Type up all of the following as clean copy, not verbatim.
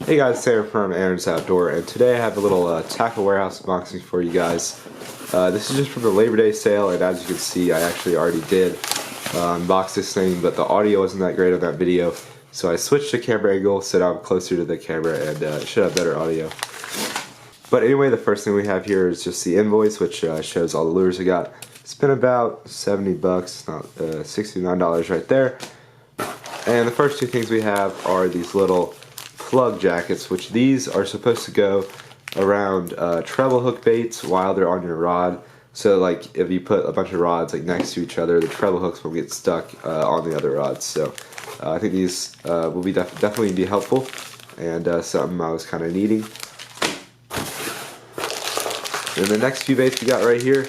Hey guys, Sam from Aaron's Outdoor, and today I have a little tackle warehouse unboxing for you guys. This is just from the Labor Day sale, and as you can see, I actually already did unbox this thing, but the audio wasn't that great on that video, so I switched the camera angle so now I'm closer to the camera and it should have better audio. But anyway, the first thing we have here is just the invoice, which shows all the lures I got. It's been about 70 bucks, not $69 right there. And the first two things we have are these little plug jackets, which these are supposed to go around treble hook baits while they're on your rod. So like if you put a bunch of rods like next to each other, the treble hooks will get stuck on the other rods. So I think these will be definitely be helpful, and something I was kind of needing. And the next few baits we got right here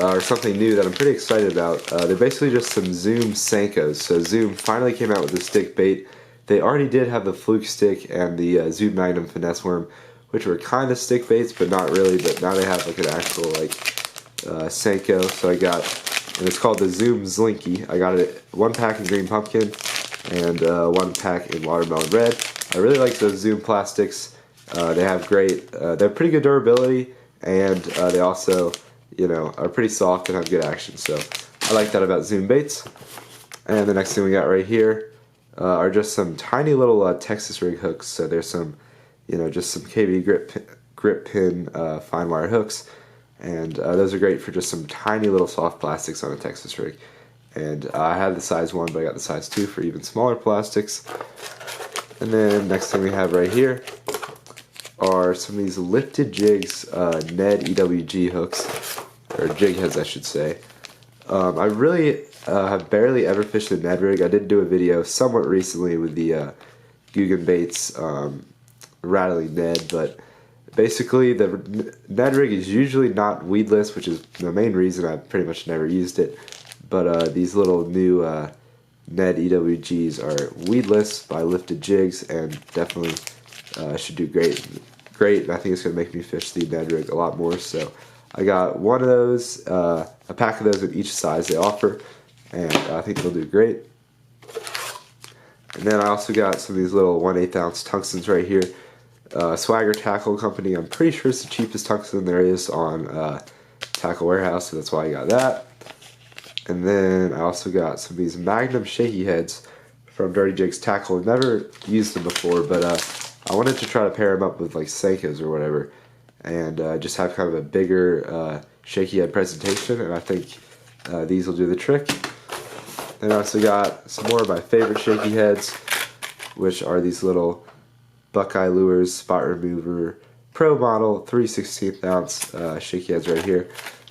are something new that I'm pretty excited about. They're basically just some Zoom Senkos. So Zoom finally came out with the stick bait. They already did have the fluke stick and the Zoom Magnum finesse worm, which were kind of stick baits, but not really. But now they have like an actual like Senko. So I got, and it's called the Zoom Zlinky. I got it one pack in green pumpkin and one pack in watermelon red. I really like those Zoom plastics. They have great, they have pretty good durability, and they also, you know, are pretty soft and have good action. So I like that about Zoom baits. And the next thing we got right here are just some tiny little Texas rig hooks. So there's some, you know, just some Katy Grip pin fine wire hooks, and those are great for just some tiny little soft plastics on a Texas rig. And I had the size 1, but I got the size 2 for even smaller plastics. And then next thing we have right here are some of these lifted jigs, Ned EWG hooks, or Jig Heads I should say. I really have barely ever fished a Ned rig. I did do a video somewhat recently with the Guggen Baits rattling Ned, but basically the Ned rig is usually not weedless, which is the main reason I've pretty much never used it. But these little new Ned EWGs are weedless by Lifted Jigs, and definitely should do great. And I think it's going to make me fish the Ned rig a lot more. So I got one of those, a pack of those in each size they offer, and I think they'll do great. And then I also got some of these little 1/8 ounce tungstens right here. Swagger Tackle Company, I'm pretty sure it's the cheapest tungsten there is on Tackle Warehouse, so that's why I got that. And then I also got some of these Magnum Shaky Heads from Dirty Jigs Tackle. I've never used them before, but I wanted to try to pair them up with like Senkos or whatever, and just have kind of a bigger shaky head presentation, and I think these will do the trick. Then I also got some more of my favorite shaky heads, which are these little Buckeye Lures Spot Remover Pro Model 3/16 ounce shaky heads right here.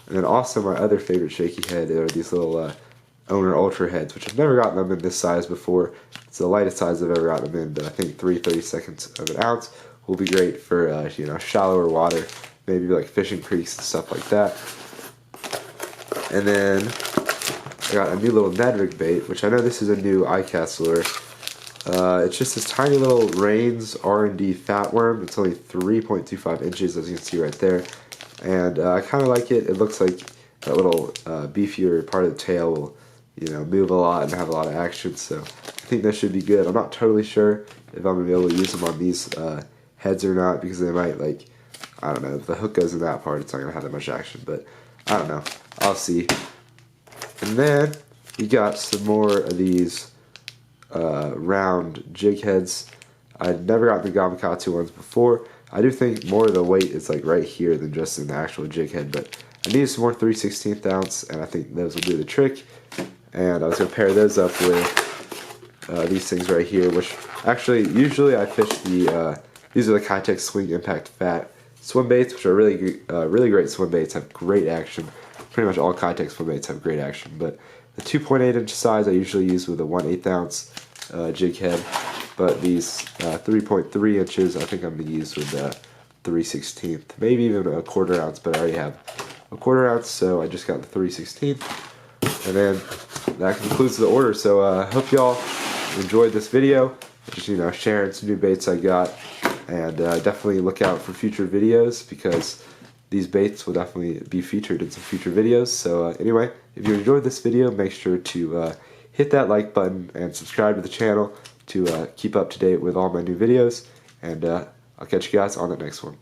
And then also my other favorite shaky head are these little Owner Ultraheads, which I've never gotten them in this size before. It's the lightest size I've ever gotten them in, but I think 3/32 of an ounce will be great for you know, shallower water, maybe like fishing creeks and stuff like that. And then I got a new little Ned rig bait, which I know this is a new iCast lure. It's just this tiny little Rains R&D fat worm. It's only 3.25 inches, as you can see right there. And I kind of like it. It looks like that little beefier part of the tail will, you know, move a lot and have a lot of action. So I think that should be good. I'm not totally sure if I'm going to be able to use them on these heads or not, because they might, like, I don't know, if the hook goes in that part, it's not going to have that much action. But I don't know. I'll see. And then we got some more of these round Jig Heads. I'd never gotten the Gamakatsu ones before. I do think more of the weight is like right here than just in the actual Jig Head, but I needed some more 3/16 ounce, and I think those will do the trick. And I was going to pair those up with these things right here, which actually usually I fish the these are the Keitech Swing Impact Fat swim baits, which are really great swim baits, have great action. Pretty much all Keitech swim baits have great action, but the 2.8 inch size I usually use with a 1/8 ounce Jig Head, but these 3.3 inches I think I'm going to use with the 3/16, maybe even a 1/4 ounce, but I already have a 1/4 ounce, so I just got the 3/16. And then that concludes the order. So I hope y'all enjoyed this video. Just, you know, sharing some new baits I got, and definitely look out for future videos, because these baits will definitely be featured in some future videos. So anyway, if you enjoyed this video, make sure to hit that like button and subscribe to the channel to keep up to date with all my new videos. and I'll catch you guys on the next one.